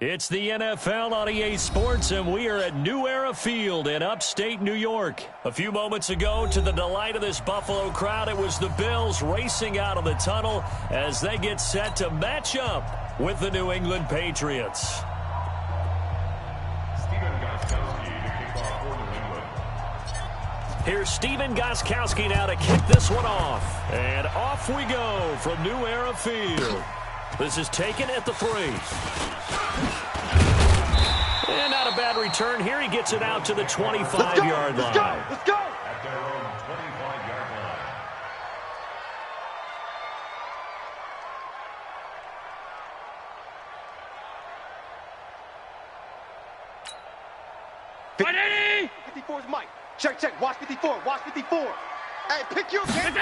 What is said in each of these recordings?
It's the NFL on EA Sports, and we are at New Era Field in upstate New York. A few moments ago, to the delight of this Buffalo crowd, it was the Bills racing out of the tunnel as they get set to match up with the New England Patriots. Here's Steven Gostkowski now to kick this one off. And off we go from New Era Field. This is taken at the 3. And not a bad return here. He gets it out to the 25-yard line. Let's go! Let's go! At their own 25-yard line. 54 is Mike. Check. Watch 54. Watch 54. Hey, pick your game.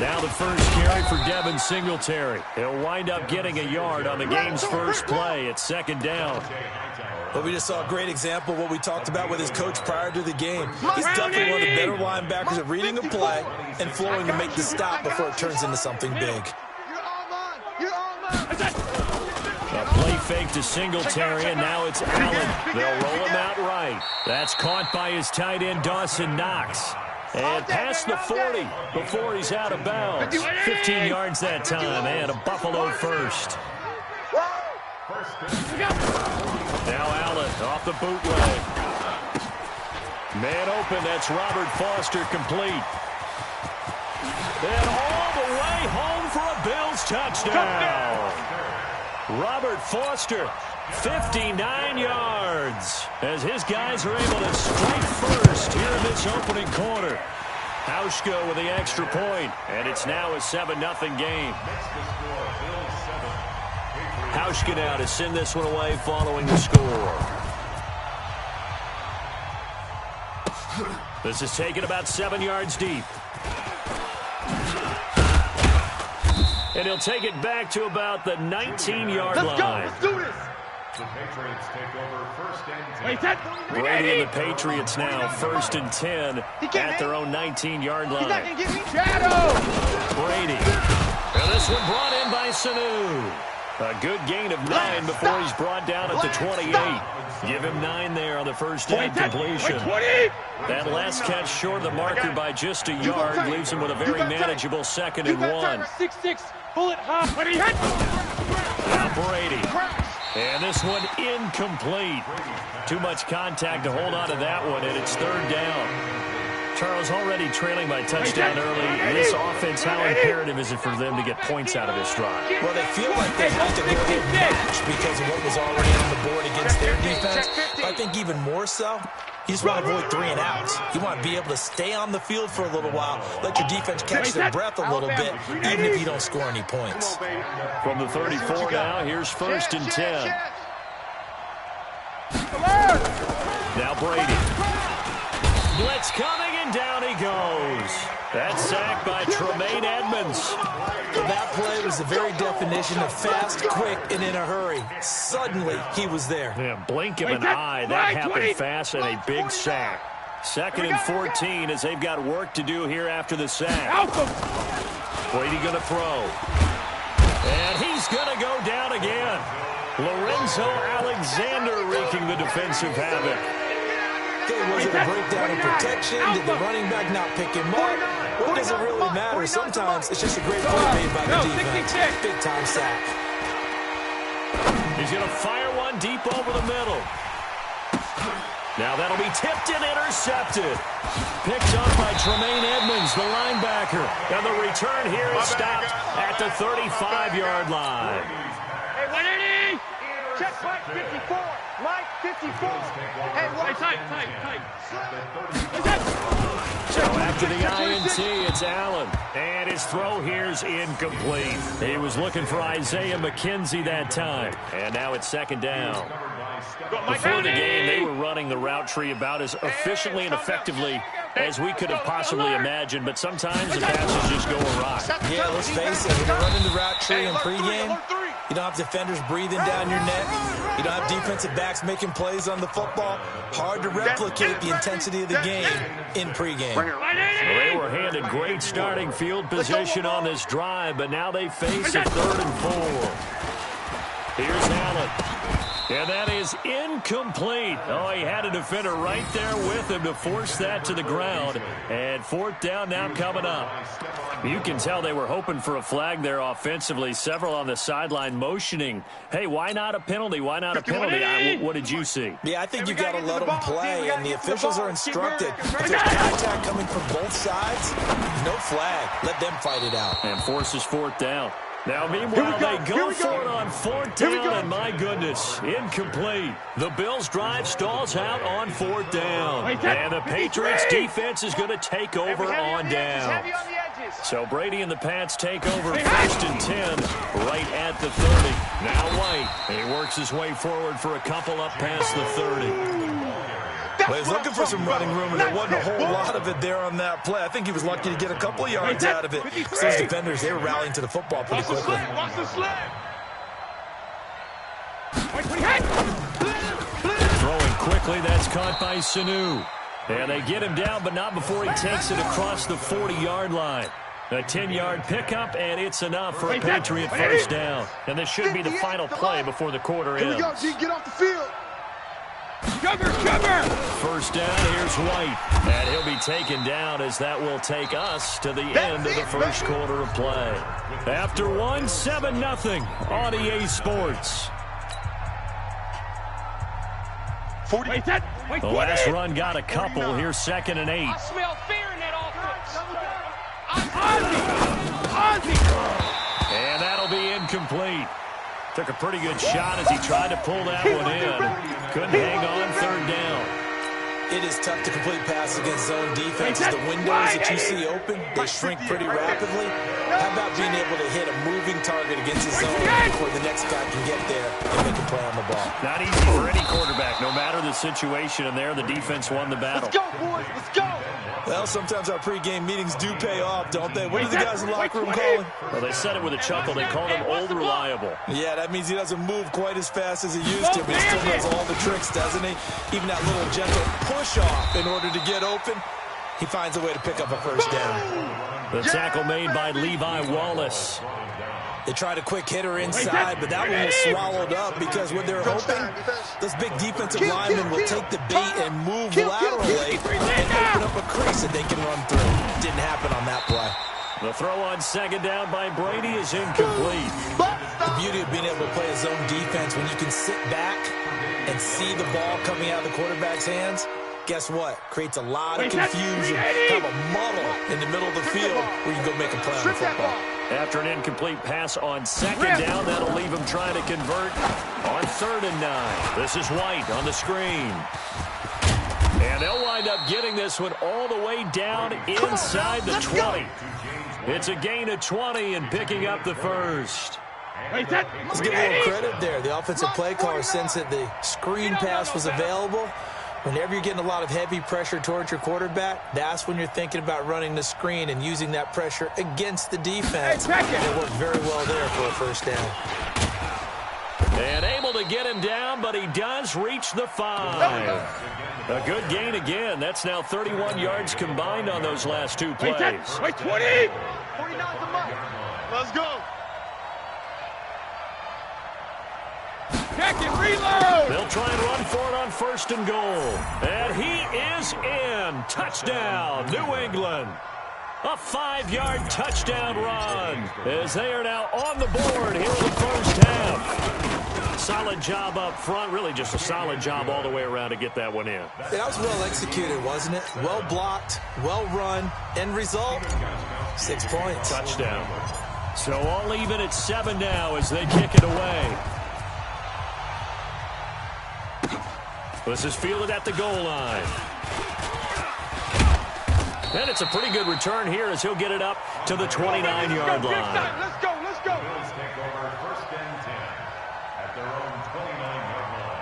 Now the first carry for Devin Singletary. He'll wind up getting a yard on the game's first play at second down. Well, we just saw a great example of what we talked about with his coach prior to the game. He's definitely one of the better linebackers at reading a play and flowing to make the stop before it turns into something big. A play fake to Singletary, and now it's Allen. They'll roll him out right. That's caught by his tight end, Dawson Knox. And past the 40 before he's out of bounds. 15 yards that time, and a Buffalo first. Now Allen off the bootleg. Man open, that's Robert Foster complete. And all the way home for a Bills touchdown. Robert Foster, 59 yards, as his guys are able to strike first here in this opening quarter. Hauschka with the extra point, and it's now a 7-0 game. Hauschka now to send this one away following the score. This is taken about 7 yards deep. And he'll take it back to about the 19-yard line. Let's do this. The Patriots take over first and 10. Brady and the Patriots now first and 10 at their own 19-yard line. He's not going to get me. Shadow. Brady. And this one brought in by Sanu. A good gain of 9 before he's brought down at the 28. Give him 9 there on the first down completion. That last catch short of the marker by just a yard leaves him with a very manageable 2nd and 1. 6-6. Bullet hop. Now Brady. And this one incomplete. Too much contact to hold on to that one, and it's 3rd down. Charles, already trailing by touchdown early. This offense, how imperative is it for them to get points out of this drive? Well, they feel like they have to go ahead and match because of what was already on the board against their defense. But I think even more so, you just want to avoid 3 and outs. You want to be able to stay on the field for a little while, let your defense catch their breath a little bit, even if you don't score any points. From the 34 now, here's first and 10. Now Brady. Blitz coming, and down he goes. That's sacked by Tremaine Edmonds. That play was the very definition of fast, quick, and in a hurry. Suddenly, he was there. Yeah, blink of an eye. That happened fast, and a big sack. 2nd and 14 as they've got work to do here after the sack. Brady going to throw. And he's going to go down again. Lorenzo Alexander wreaking the defensive havoc. Okay, was it a breakdown in protection? Did the running back not pick him up? What does it really matter? Sometimes it's just a great play made by the defense. Big-time sack. He's going to fire one deep over the middle. Now that'll be tipped and intercepted. Picked up by Tremaine Edmonds, the linebacker. And the return here is stopped at the 35-yard line. Hey, 180. Check Mike 54. Mike 54. Hey, tight. So after the INT, it's Allen. And his throw here's incomplete. He was looking for Isaiah McKenzie that time. And now it's 2nd down. Before the game, they were running the route tree about as efficiently and effectively as we could have possibly imagined, but sometimes the passes just go awry. Yeah, let's face it, when you're running the route tree in pregame, you don't have defenders breathing down your neck. You don't have defensive backs making plays on the football. Hard to replicate the intensity of the game in pregame. Well, they were handed great starting field position on this drive, but now they face a 3rd and 4. Here's Allen. And that is incomplete. Oh, he had a defender right there with him to force that to the ground. And fourth down now coming up. You can tell they were hoping for a flag there offensively. Several on the sideline motioning. Hey, why not a penalty? Why not a penalty? What did you see? Yeah, I think you've got to let them play, and the officials are instructed. If there's contact coming from both sides, no flag. Let them fight it out. And forces fourth down. Now, meanwhile, they go for it on fourth down, and my goodness, incomplete. The Bills' drive stalls out on fourth down. And the Patriots' defense is going to take over on down. So Brady and the Pats take over first and 10 right at the 30. Now White. He works his way forward for a couple up past the 30. Well, he's looking for some running room, and there wasn't a whole lot of it there on that play. I think he was lucky to get a couple of yards out of it. So those defenders, they were rallying to the football pretty quickly. Watch the sled. Throwing quickly, that's caught by Sanu. And they get him down, but not before he takes it across the 40-yard line. A 10-yard pickup, and it's enough for a Patriot first down. And this should be the final play before the quarter ends. Here we go, G. Get off the field. Cover! First down, here's White. And he'll be taken down as that will take us to the end of the first quarter of play. After one, 7-0 on EA Sports. The last run got a couple. Here's 2nd and 8. I smell fear in that offense. And that'll be incomplete. Took a pretty good shot as he tried to pull that one in. Couldn't hang on third down. It is tough to complete passes against zone defenses. The windows that you see open, they shrink pretty rapidly. How about being able to hit a moving target against the zone before the next guy can get there and make a play on the ball? Not easy for any quarterback, no matter the situation. And there, the defense won the battle. Let's go, boys. Let's go. Well, sometimes our pregame meetings do pay off, don't they? What are the guys in the locker room calling? Well, they said it with a chuckle. They called him old reliable. Yeah, that means he doesn't move quite as fast as he used to, but he still does all the tricks, doesn't he? Even that little gentle push-off in order to get open, he finds a way to pick up a first down. The tackle made by Levi Wallace. They tried a quick hitter inside, but that one was swallowed up because what they're hoping, those big defensive linemen will take the bait and move laterally and open up a crease that they can run through. Didn't happen on that play. The throw on 2nd down by Brady is incomplete. The beauty of being able to play a zone defense when you can sit back and see the ball coming out of the quarterback's hands, guess what? Creates a lot of confusion, kind of a muddle in the middle of the field where you can go make a play on the football. After an incomplete pass on 2nd down, that'll leave him trying to convert on 3rd and 9. This is White on the screen. And they'll wind up getting this one all the way down inside the 20. It's a gain of 20 and picking up the first. Let's give a little credit there. The offensive play caller, since that the screen pass was available, whenever you're getting a lot of heavy pressure towards your quarterback, that's when you're thinking about running the screen and using that pressure against the defense. It worked very well there for a first down. And able to get him down, but he does reach the 5. A good gain again. That's now 31 yards combined on those last two plays. Wait, 20! 49's a month. Let's go. Check and reload. They'll try and run for it on 1st and goal. And he is in. Touchdown, New England. A 5-yard touchdown run as they are now on the board here in the first half. Solid job up front. Really just a solid job all the way around to get that one in. That was well executed, wasn't it? Well blocked, well run. End result, 6 points. Touchdown. So all even at 7 now as they kick it away. This is fielded at the goal line. And it's a pretty good return here as he'll get it up to the 29-yard line. Let's go, let's go. Bills take over 1st and 10 at their own 29-yard line.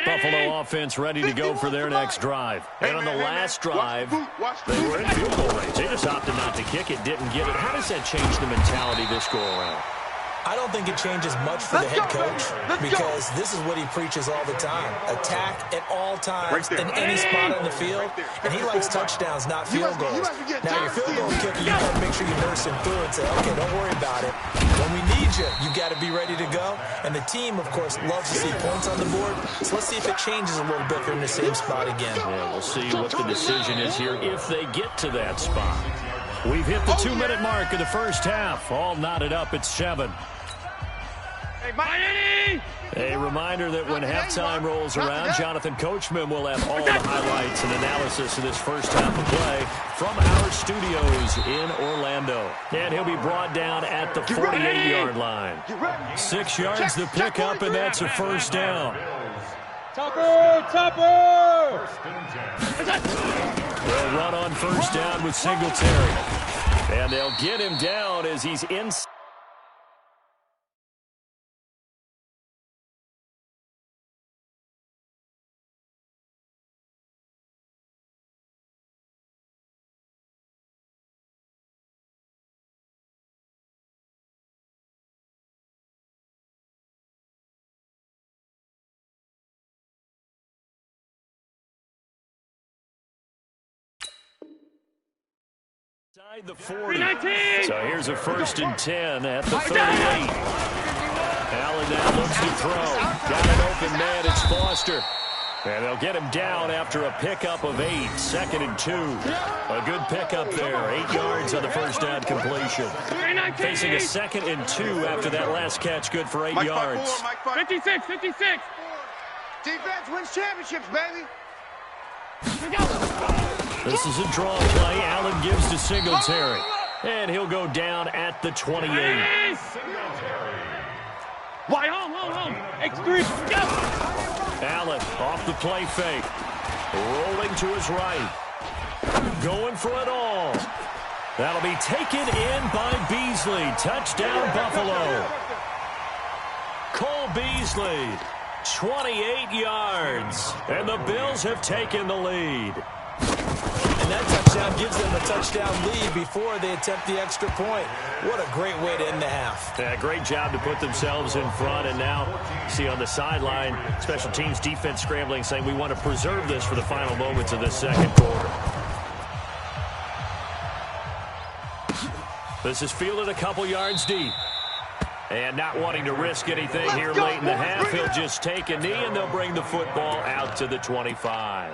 Buffalo offense ready to go for their next drive. And on the last drive, they were in field goal range. They just opted not to kick it, didn't get it. How does that change the mentality this go-around? I don't think it changes much for the head coach because this is what he preaches all the time. Attack at all times in any spot on the field, and he likes touchdowns, not field goals. Now, your field goal kicker, you got to make sure you nurse him through and say, okay, don't worry about it. When we need you, you got to be ready to go. And the team, of course, loves to see points on the board, so let's see if it changes a little bit if they're in the same spot again. Yeah, we'll see what the decision is here if they get to that spot. We've hit the 2-minute mark of the first half. All knotted up at 7. A reminder that when halftime rolls around, Jonathan Coachman will have all the highlights and analysis of this first half of play from our studios in Orlando. And he'll be brought down at the 48-yard line. 6 yards to pick up, and that's a first down. Topper! They'll run on first down with Singletary. And they'll get him down as he's inside. Inside the 40. So here's a 1st and 10 at the 38. Allen now looks to throw. Got an open man. It's Foster. And they'll get him down after a pickup of 8. 2nd and 2. A good pickup there. 8 yards on the first down completion. Facing a 2nd and 2 after that last catch. Good for 8 yards. 56. Defense wins championships, baby. This is a draw play. Allen gives to Singletary. And he'll go down at the 28. Why, home. X3, go! Allen off the play fake. Rolling to his right. Going for it all. That'll be taken in by Beasley. Touchdown, Buffalo. Cole Beasley, 28 yards. And the Bills have taken the lead. And that touchdown gives them a touchdown lead before they attempt the extra point. What a great way to end the half. Yeah, great job to put themselves in front. And now, see on the sideline, special teams defense scrambling, saying we want to preserve this for the final moments of this second quarter. This is fielded a couple yards deep. And not wanting to risk anything here late in the half, he'll just take a knee, and they'll bring the football out to the 25.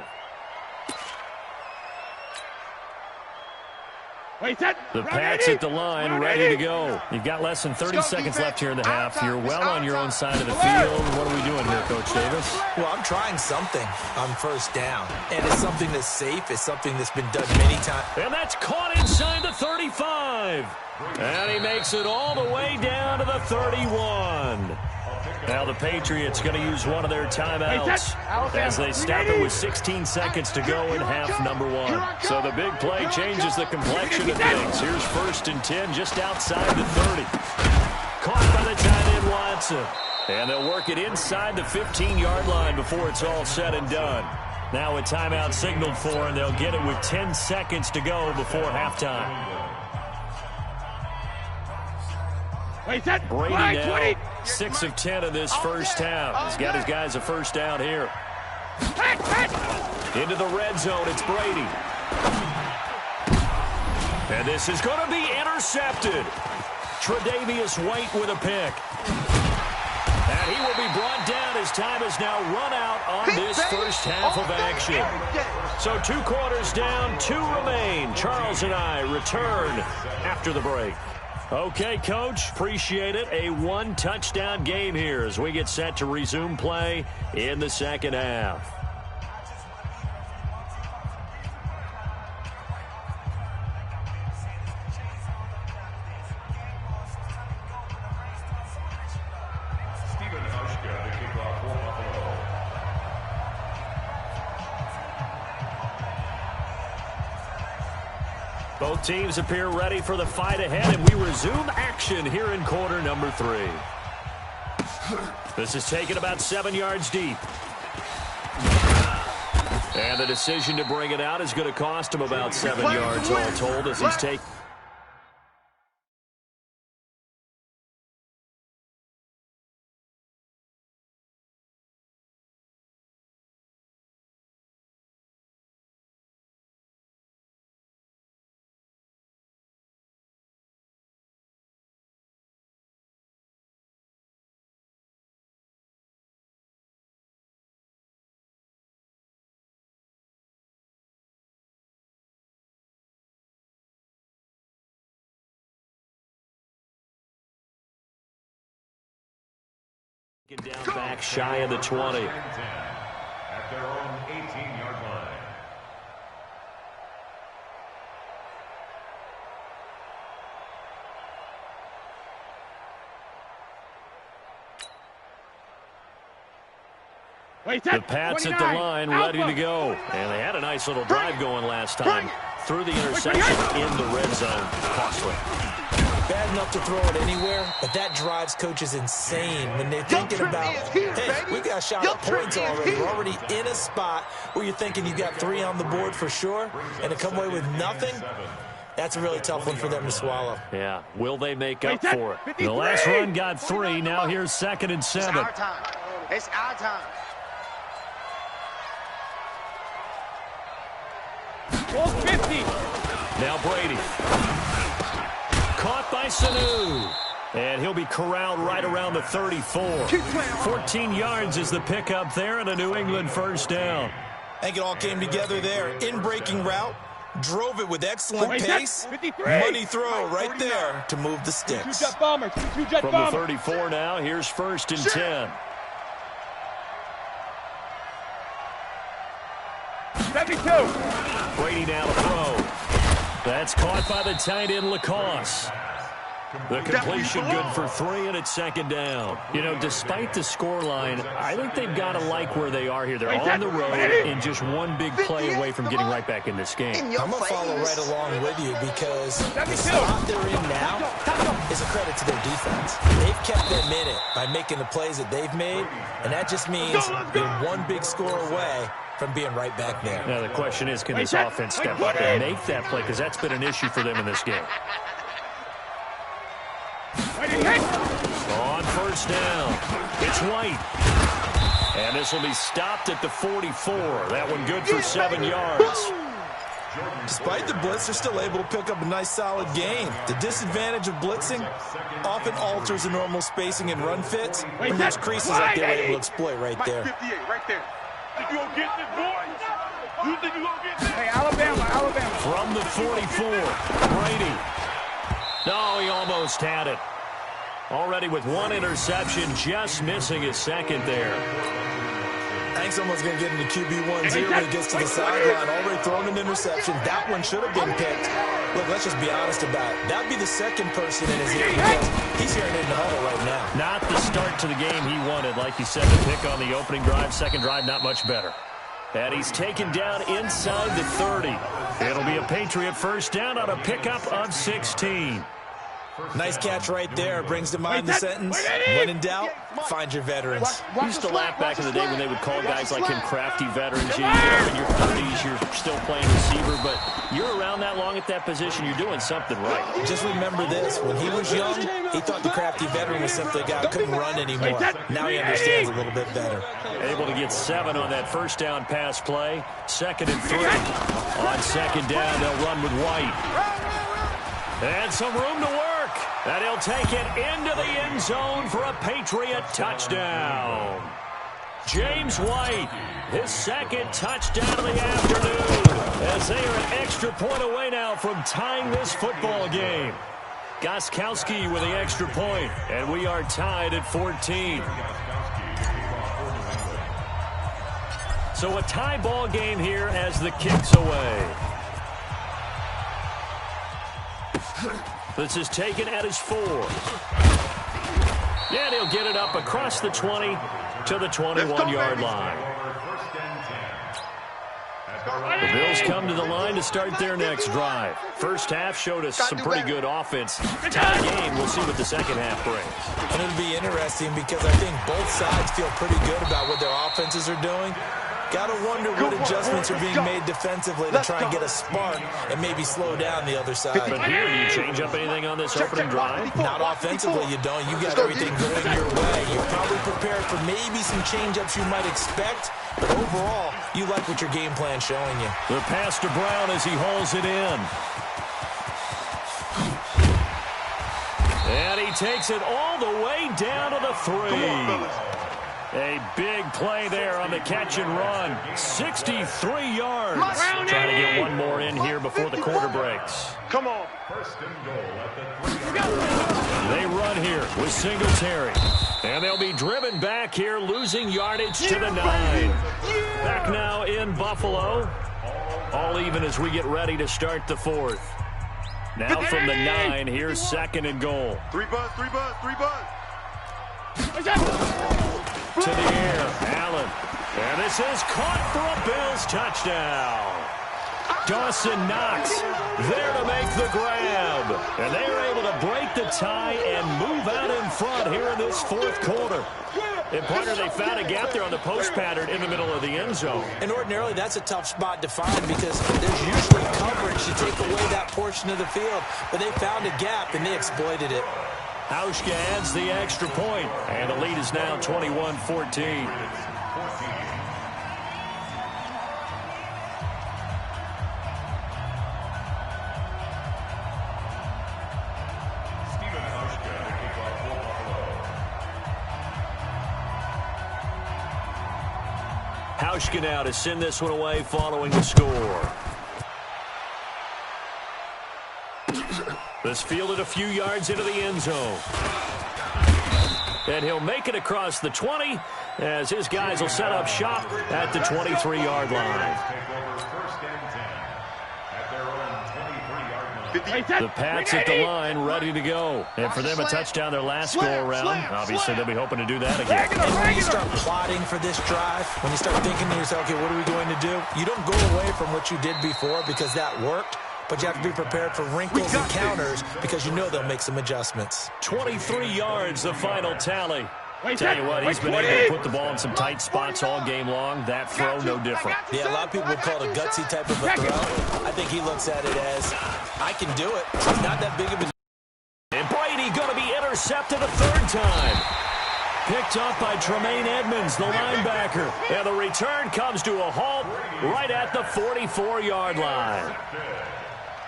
The Pats at the line, ready to go. You've got less than 30 seconds left here in the half. You're well on your own side of the field. What are we doing here, Coach Davis? Well, I'm trying something on first down. And it's something that's safe. It's something that's been done many times. And that's caught inside the 35. And he makes it all the way down to the 31. Now the Patriots going to use one of their timeouts as they stop it with 16 seconds to go in half number 1. So the big play changes the complexion of things. Here's 1st and 10 just outside the 30. Caught by the tight end Watson. And they'll work it inside the 15-yard line before it's all said and done. Now a timeout signaled for, and they'll get it with 10 seconds to go before halftime. Brady now 6 of 10 in this first half. He's got his guys a first down here. Into the red zone, it's Brady. And this is going to be intercepted. Tre'Davious White with a pick. And he will be brought down as time has now run out on this first half of action. So 2 quarters down, 2 remain. Charles and I return after the break. Okay, Coach, appreciate it. A 1-touchdown game here as we get set to resume play in the second half. Both teams appear ready for the fight ahead, and we resume action here in quarter number 3. This is taken about 7 yards deep. And the decision to bring it out is going to cost him about 7 yards all told as he's taken. Down back shy of the 20. At their own 18-yard line. The Pats at the line, ready to go. And they had a nice little drive going last time. Through the interception in the red zone. Costly. Bad enough to throw it anywhere, but that drives coaches insane when they're thinking about, hey, we got a shot at points already. We're already in a spot where you're thinking you got 3 on the board for sure, and to come away with nothing, that's a really tough one for them to swallow. Yeah, will they make up for it? The last run got 3. Now here's 2nd and 7. It's our time. It's our time. 50. Now Brady. Caught by Sanu. And he'll be corralled right around the 34. 14 yards is the pickup there and a New England first down. I think it all came together there. In-breaking route, drove it with excellent pace. Money throw right there to move the sticks. From the 34 now, here's 1st and 10. 72. Brady now to throw. That's caught by the tight end, Lacoste. The completion good for 3, and it's 2nd down. You know, despite the scoreline, I think they've got to like where they are here. They're on the road and just one big play away from getting right back in this game. I'm going to follow right along with you because the spot they're in now is a credit to their defense. They've kept them in it by making the plays that they've made, and that just means you're one big score away from being right back there. Now, the question is, can this offense step up and make that play? Because that's been an issue for them in this game. On 1st down, it's White. And this will be stopped at the 44. That one good for 7 yards. Despite the blitz, they're still able to pick up a nice solid gain. The disadvantage of blitzing often alters the normal spacing and run fits, and there's creases that they were able to exploit right there. 58, right there. Think you gonna get this, boy? You think you gonna get this? Hey, Alabama. From the 44, Brady. No, he almost had it. Already with 1 interception, just missing his 2nd there. I think someone's going to get into QB1 0 when he gets to the sideline. Already thrown an interception. That one should have been picked. Look, let's just be honest about it. That would be the 2nd person in his ear because he's hearing it in the huddle right now. Not the start to the game he wanted. Like you said, the pick on the opening drive, 2nd drive, not much better. And he's taken down inside the 30. It'll be a Patriot first down on a pickup of 16. Nice catch right there. Brings to mind the sentence, when in doubt, find your veterans. We used to laugh back in the day when they would call guys like him crafty veterans. You're in your 30s, you're still playing receiver, but you're around that long at that position, you're doing something right. Just remember this. When he was young, he thought the crafty veteran was simply a guy who couldn't run anymore. Now he understands a little bit better. Able to get 7 on that first down pass play. 2nd and 3. On 2nd down, they'll run with White. And some room to work. And he'll take it into the end zone for a Patriot touchdown. James White, his 2nd touchdown of the afternoon, as they are an extra point away now from tying this football game. Gostkowski with the extra point, and we are tied at 14. So a tie ball game here as the kick's away. This is taken at his 4. And he'll get it up across the 20 to the 21-yard line. The Bills come to the line to start their next drive. First half showed us some pretty good offense. Tie game, we'll see what the second half brings. And it'll be interesting because I think both sides feel pretty good about what their offenses are doing. Got to wonder what adjustments are being made defensively to try and get a spark and maybe slow down the other side. But here, do you change up anything on this opening drive? Not offensively, you don't. You got everything going your way. You're probably prepared for maybe some change-ups you might expect, but overall, you like what your game plan's showing you. The pass to Brown as he hauls it in. And he takes it all the way down to the 3. A big play there on the catch and run. 63 yards. Trying to get one more in here before the quarter breaks. Come on. First and goal at the 3. They run here with Singletary. And they'll be driven back here, losing yardage to the 9. Back now in Buffalo. All even as we get ready to start the 4th. Now from the 9, here's 2nd and goal. 3 buzz, 3 buzz, 3 buzz. To the air, Allen. And this is caught for a Bills touchdown. Dawson Knox there to make the grab. And they are able to break the tie and move out in front here in this 4th quarter. And, partner, they found a gap there on the post pattern in the middle of the end zone. And ordinarily, that's a tough spot to find because there's usually coverage to take away that portion of the field. But they found a gap, and they exploited it. Hauschka adds the extra point, and the lead is now 21-14. Hauschka now to send this one away following the score. This fielded a few yards into the end zone. And he'll make it across the 20 as his guys will set up shop at the 23-yard line. The Pats at the line, ready to go. And for them, a touchdown their last go-around. Obviously, they'll be hoping to do that again. And when you start plotting for this drive, when you start thinking to yourself, okay, what are we going to do? You don't go away from what you did before because that worked. But you have to be prepared for wrinkles and counters because you know they'll make some adjustments. 23 yards, the final tally. Tell you what, he's been able to put the ball in some tight spots all game long. That throw, no different. Yeah, a lot of people would call it a gutsy type of a throw. I think he looks at it as, I can do it. It's not that big of a... And Brady going to be intercepted a 3rd time. Picked up by Tremaine Edmonds, the linebacker. And the return comes to a halt right at the 44-yard line.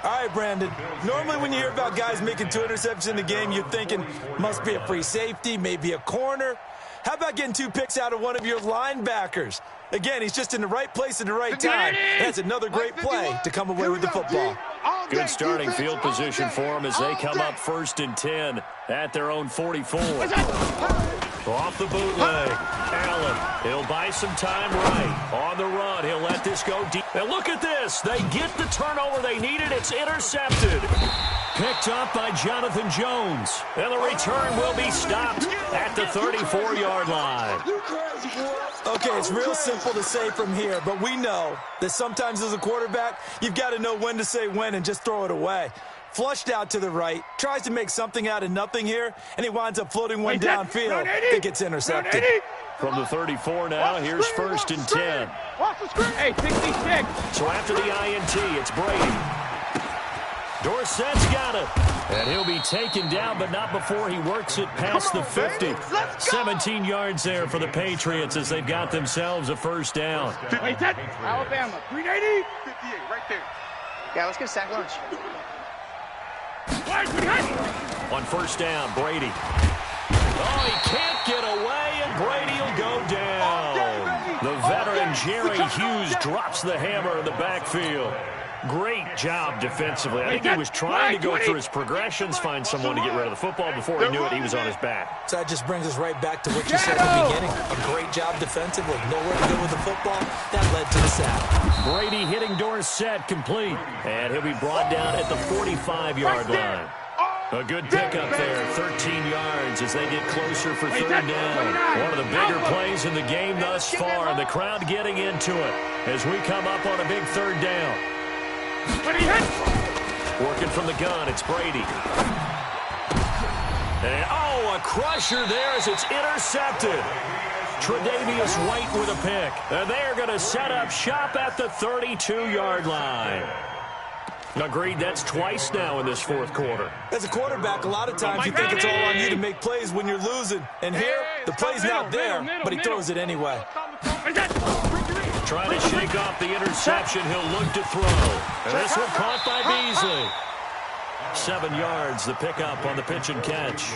All right, Brandon. Normally when you hear about guys making 2 interceptions in the game, you're thinking must be a free safety, maybe a corner. How about getting 2 picks out of one of your linebackers? Again, he's just in the right place at the right time. That's another great play to come away with the football. Good starting field position for them as they come up 1st and 10 at their own 44. Off the bootleg. Allen, he'll buy some time right. On the run, he'll let this go deep. And look at this. They get the turnover they needed. It's intercepted. Picked up by Jonathan Jones. And the return will be stopped at the 34-yard line. Okay, it's real simple to say from here, but we know that sometimes as a quarterback, you've got to know when to say when and just throw it away. Flushed out to the right, tries to make something out of nothing here, and he winds up floating one downfield that gets intercepted. From the 34 now, here's 1st and 10. Hey, 66. So after the INT, it's Brady. Dorsett's got it. And he'll be taken down, but not before he works it past the 50. 17 yards there for the Patriots as they've got themselves a 1st down. Alabama, 380. 58, right there. Yeah, let's get a sack lunch. On 1st down, Brady. Oh, he can't get away, and Brady will go down. The veteran Jerry Hughes drops the hammer in the backfield. Great job defensively. I think he was trying to go through his progressions, find someone to get rid of the football. Before he knew it, he was on his back. So that just brings us right back to what you said at the beginning. A great job defensively. Nowhere to go with the football. That led to the sack. Brady hitting Dorsett complete. And he'll be brought down at the 45-yard line. A good pickup there, 13 yards as they get closer for 3rd down. One of the bigger plays in the game thus far, and the crowd getting into it as we come up on a big 3rd down. Working from the gun, it's Brady. And, oh, a crusher there as it's intercepted. Tre'Davious White with a pick. And they're going to set up shop at the 32-yard line. Agreed, that's twice now in this 4th quarter. As a quarterback, a lot of times you think it's all on you to make plays when you're losing. And here, the play's not there, but he throws it anyway. Trying to shake off the interception. He'll look to throw. And this one caught by Beasley. 7 yards, the pickup on the pitch and catch.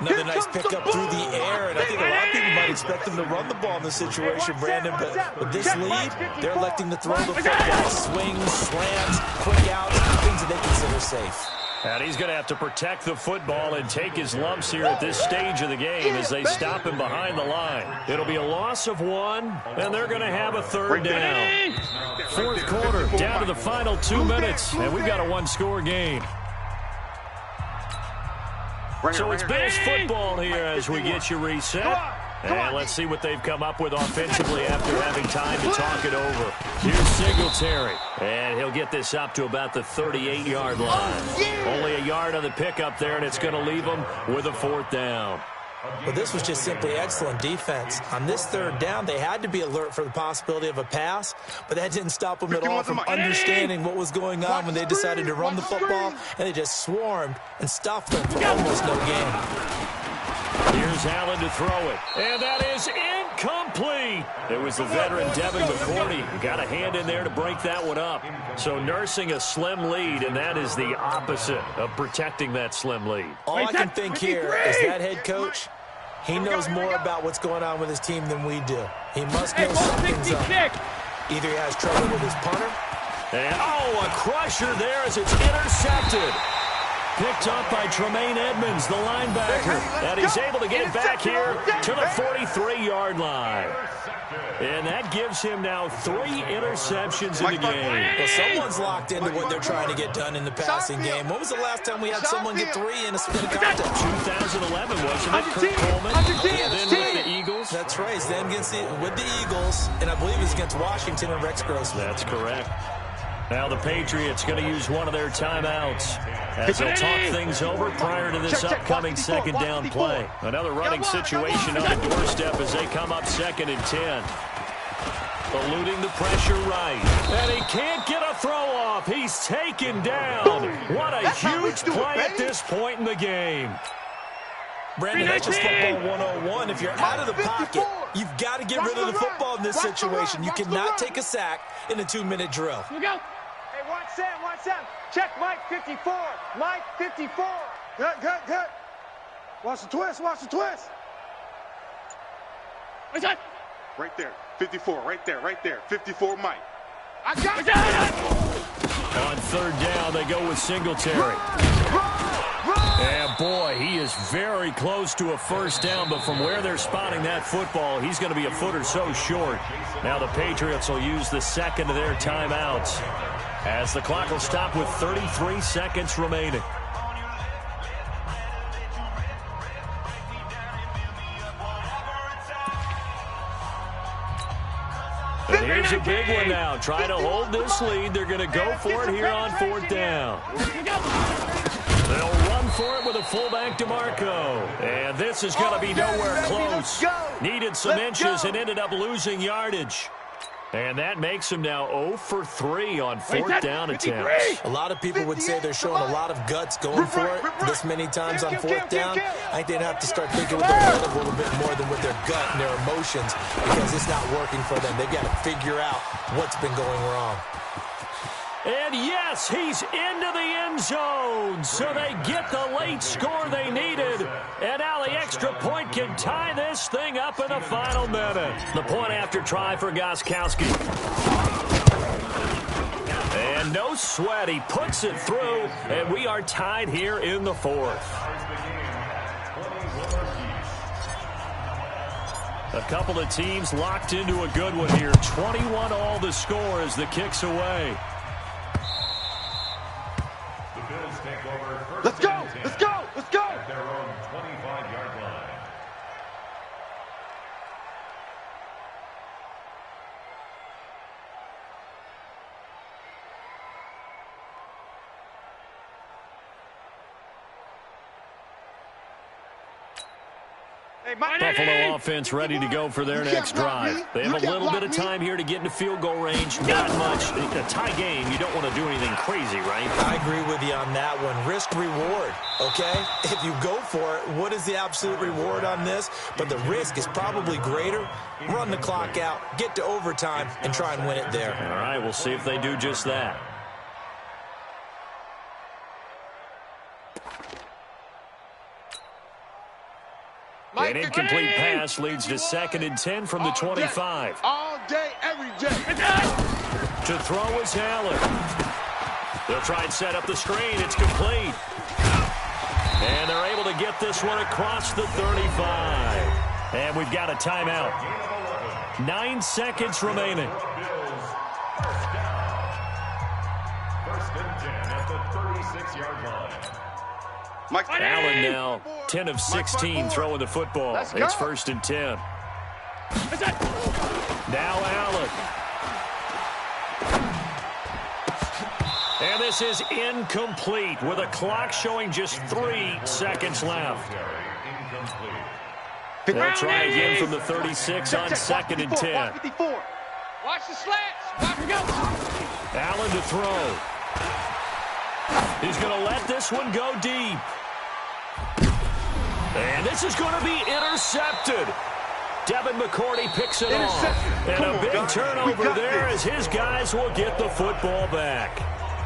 Another nice pickup through the air, and I think a lot of people might expect them to run the ball in this situation, Brandon, but with this lead, they're electing to throw the football. Swings, slants, quick outs, things that they consider safe. And he's going to have to protect the football and take his lumps here at this stage of the game as they stop him behind the line. It'll be a loss of 1, and they're going to have a third down. Fourth quarter, down to the final 2 minutes, and we've got a one-score game. So it's Bills football here as we get you reset. And let's see what they've come up with offensively after having time to talk it over. Here's Singletary. And he'll get this up to about the 38-yard line. Only a yard on the pickup there, and it's going to leave them with a fourth down. Well, this was just simply excellent defense. On this third down, they had to be alert for the possibility of a pass, but that didn't stop them at all from understanding what was going on when they decided to run the football, and they just swarmed and stuffed them for almost no gain. Here's Allen to throw it, and that is incomplete. It was the veteran Devin McCourty who got a hand in there to break that one up. So nursing a slim lead, and that is the opposite of protecting that slim lead. All I can think here is that head coach, he knows more about what's going on with his team than we do. He must know something's up. Either he has trouble with his punter. And, oh, a crusher there as it's intercepted. Picked up by Tremaine Edmonds, the linebacker. And he's able to get it back here to the 43-yard line. And that gives him now 3 interceptions in the game. Well, someone's locked into what they're trying to get done in the passing game. When was the last time we had someone get 3 in a contest? 2011, wasn't it? Kurt Coleman. And then with the Eagles. That's right. Then with the Eagles. And I believe it was against Washington and Rex Grossman. That's correct. Now the Patriots going to use one of their timeouts as they'll talk things over prior to this upcoming second down play. Another running situation on the doorstep as they come up 2nd and 10. Eluding the pressure right. And he can't get a throw off. He's taken down. What a huge play at this point in the game. Brandon, that's just football 101. If you're out of the pocket, you've got to get rid of the football in this situation. You cannot take a sack in a 2-minute drill. Here we go. Hey, watch Sam. Check Mike 54. Mike 54. Good. Watch the twist. What's that? Right there. 54, right there. 54, Mike. I got it. On third down, they go with Singletary. And boy, he is very close to a first down, but from where they're spotting that football, he's going to be a foot or so short. Now the Patriots will use the second of their timeouts as the clock will stop with 33 seconds remaining. And here's a big one now. Trying to hold this lead. They're going to go for it here on fourth down. They'll run for it with a fullback DeMarco. And this is going to be nowhere close. Needed some inches and ended up losing yardage. And that makes him now 0 for 3 on fourth down attempts. A lot of people would say they're showing a lot of guts going for it this many times on fourth down. I think they'd have to start thinking with their head a little bit more than with their gut and their emotions because it's not working for them. They've got to figure out what's been going wrong. And yes, he's into the end zone. So they get the late score they needed. And now the extra point can tie this thing up in the final minute. The point after try for Gostkowski. And no sweat. He puts it through. And we are tied here in the fourth. A couple of teams locked into a good one here. 21 all the score as the kick's away. Let's go! At their own 25-yard line. Buffalo offense ready to go for their next drive. They have a little bit of time here to get into field goal range. Not much. A tie game, you don't want to do anything crazy, right? I agree with you on that one. Risk reward, okay? If you go for it, what is the absolute reward on this? But the risk is probably greater. Run the clock out, get to overtime, and try and win it there. All right, we'll see if they do just that. An incomplete pass leads to 2nd and 10 from the 25. All day, every day. To throw is Allen. They'll try and set up the screen. It's complete. And they're able to get this one across the 35. And we've got a timeout. 9 seconds remaining. First and 10 at the 36-yard line. Allen now 10 of 16 throwing the football. It's 1st and 10. Now Allen. And this is incomplete with a clock showing just 3 seconds left. They'll try again from the 36 on 2nd and 10. Watch the slants. Watch it go. Allen to throw. He's going to let this one go deep. And this is going to be intercepted. Devin McCourty picks it off. And a big turnover there as his guys will get the football back.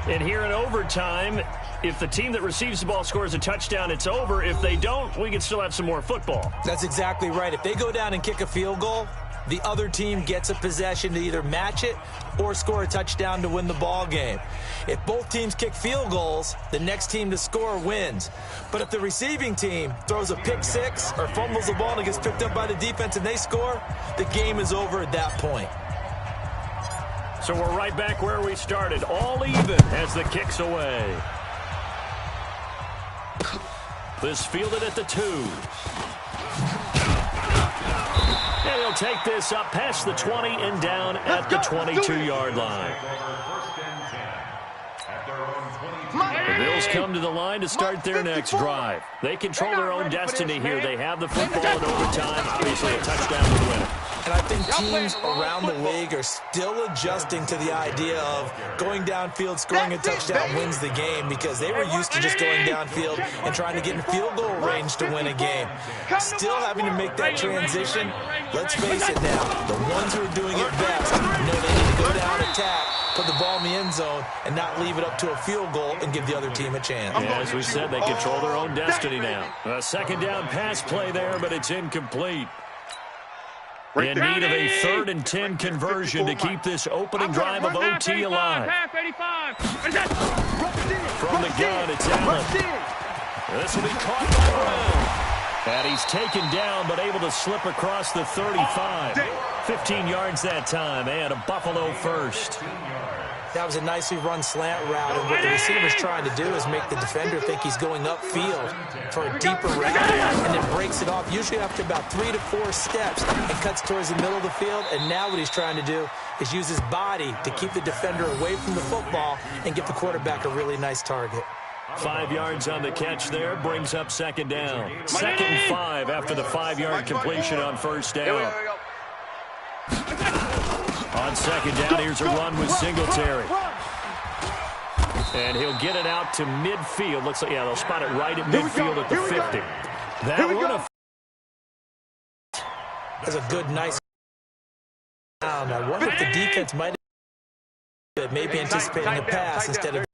And here in overtime, if the team that receives the ball scores a touchdown, it's over. If they don't, we can still have some more football. That's exactly right. If they go down and kick a field goal, the other team gets a possession to either match it or score a touchdown to win the ball game. If both teams kick field goals, the next team to score wins. But if the receiving team throws a pick six or fumbles the ball and it gets picked up by the defense and they score, the game is over at that point. So we're right back where we started, all even as the kick's away. This fielded at the 2. And he'll take this up past the 20 and down at the 22-yard line. The Bills come to the line to start their next drive. They control their own destiny here. They have the football in overtime, obviously a touchdown to win it. And I think teams around the league are still adjusting to the idea of going downfield, scoring a touchdown wins the game, because they were used to just going downfield and trying to get in field goal range to win a game. Still having to make that transition. Let's face it now, the ones who are doing it best know they need to go down, attack, put the ball in the end zone, and not leave it up to a field goal and give the other team a chance. Yeah, as we said, they control their own destiny now. A second down pass play there, but it's incomplete. In need of a 3rd and 10 conversion to keep this opening drive of OT alive. From the gun, it's Allen. This will be caught by Brown. And he's taken down, but able to slip across the 35. 15 yards that time, and a Buffalo first. That was a nicely run slant route, and what the receiver's trying to do is make the defender think he's going upfield for a deeper route, and then breaks it off, usually after about 3 to 4 steps, and cuts towards the middle of the field. And now what he's trying to do is use his body to keep the defender away from the football and give the quarterback a really nice target. 5 yards on the catch there, brings up 2nd down. 2nd and 5 after the 5-yard completion on 1st down. On 2nd down, here's a run with Singletary. And he'll get it out to midfield. Looks like, yeah, they'll spot it right at midfield at the 50. That one is a good, nice down. I wonder if the defense might have maybe anticipating a pass instead of.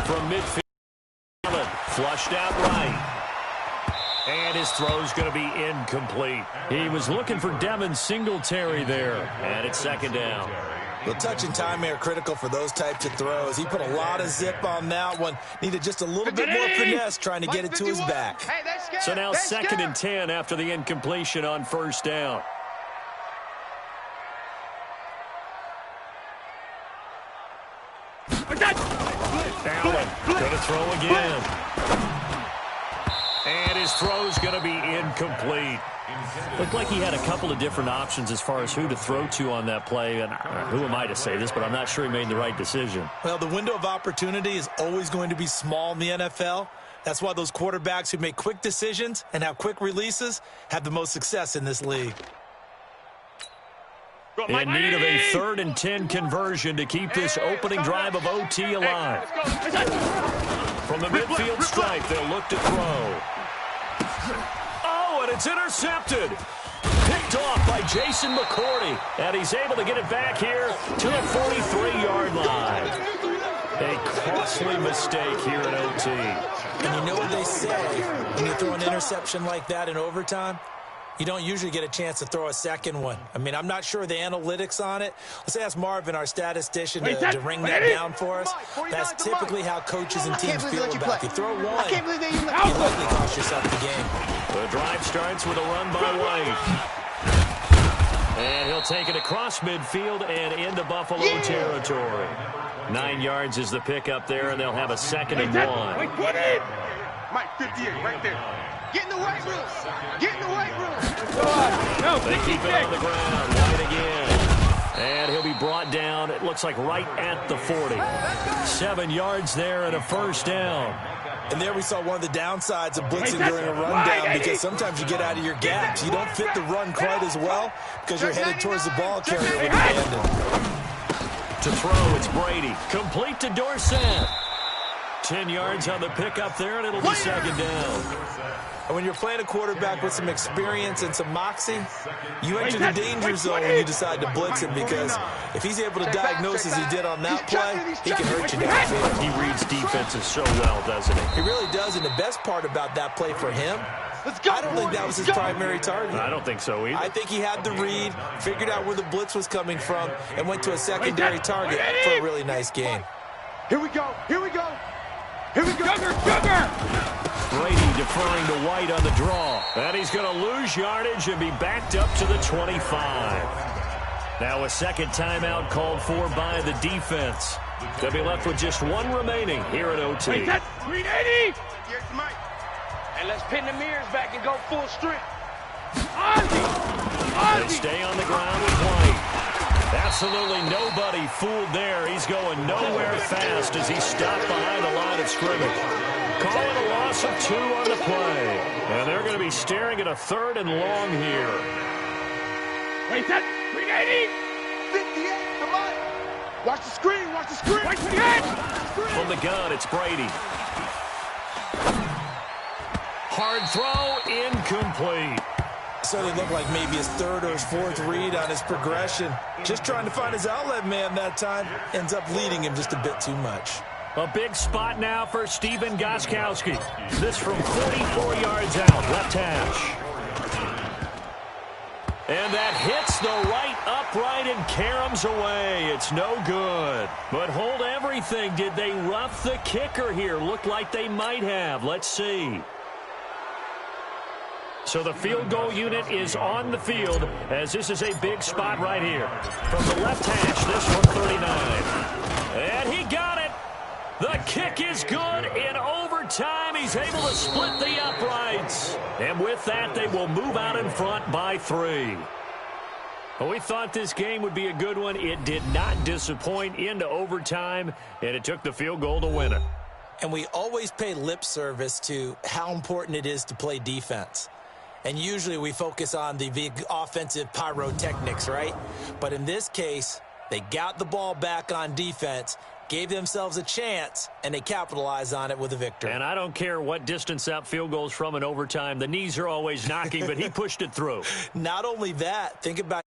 From midfield, flushed out right. And his throw's going to be incomplete. He was looking for Devin Singletary there. And it's 2nd down. The touch and time are critical for those types of throws. He put a lot of zip on that one. Needed just a little bit more finesse trying to get it to his back. So now 2nd and 10 after the incompletion on 1st down. Allen going to throw again. And his throw's going to be incomplete. Looked like he had a couple of different options as far as who to throw to on that play. And who am I to say this, but I'm not sure he made the right decision. Well, the window of opportunity is always going to be small in the NFL. That's why those quarterbacks who make quick decisions and have quick releases have the most success in this league. In need of a 3rd and 10 conversion to keep this opening drive of OT alive. From the midfield stripe, they'll look to throw. Oh, and it's intercepted. Picked off by Jason McCourty. And he's able to get it back here to the 43-yard line. A costly mistake here in OT. And you know what they say when you throw an interception like that in overtime? You don't usually get a chance to throw a second one. I mean, I'm not sure the analytics on it. Let's ask Marvin, our statistician, to ring that down for us. That's typically how coaches and teams feel about it. You throw one, you likely cost yourself the game. The drive starts with a run by White. And he'll take it across midfield and into Buffalo territory. 9 yards is the pickup there, and they'll have a 2nd and 1. Mike, 58, right there. Get in the weight room. Get in the weight room. They keep it on the ground. White again. And he'll be brought down, it looks like right at the 40. 7 yards there and a 1st down. And there we saw one of the downsides of blitzing during a rundown, because sometimes you get out of your gaps. You don't fit the run quite as well because you're headed towards the ball carrier with abandon. To throw, it's Brady. Complete to Dorsett. 10 yards on the pickup there, and it'll be 2nd down. And when you're playing a quarterback with some experience and some moxie, you enter the danger zone when you decide to blitz him, because if he's able to diagnose as he did on that play, he can hurt you downfield. He reads defenses so well, doesn't he? He really does, and the best part about that play for him, I don't think that was his primary target. I don't think so either. I think he had the read, figured out where the blitz was coming from, and went to a secondary target for a really nice gain. Here we go. Here we go. Here we go. Brady deferring to White on the draw. And he's going to lose yardage and be backed up to the 25. Now a 2nd timeout called for by the defense. They'll be left with just 1 remaining here at OT. Wait, that's 380. Here's Mike. And let's pin the mirrors back and go full strength. They stay on the ground with White. Absolutely nobody fooled there. He's going nowhere fast as he's stopped behind the line of scrimmage. Calling a loss of 2 on the play. And they're going to be staring at a 3rd and long here. Wait, that's 380. 58, come on. Watch the screen, watch the screen. Wait, 28. From the gun, it's Brady. Hard throw, incomplete. So they look like maybe his 3rd or his 4th read on his progression. Just trying to find his outlet man that time. Ends up leading him just a bit too much. A big spot now for Stephen Gostkowski. This from 44 yards out, left hash. And that hits the right upright and caroms away. It's no good. But hold everything. Did they rough the kicker here? Looked like they might have. Let's see. So the field goal unit is on the field, as this is a big spot right here. From the left hash, this from 39. And he got it. The kick is good. In overtime, he's able to split the uprights. And with that, they will move out in front by 3. Well, we thought this game would be a good one. It did not disappoint into overtime, and it took the field goal to win it. And we always pay lip service to how important it is to play defense. And usually we focus on the big offensive pyrotechnics, right? But in this case, they got the ball back on defense, gave themselves a chance, and they capitalized on it with a victory. And I don't care what distance that field goes from in overtime. The knees are always knocking, but he pushed it through. Not only that, think about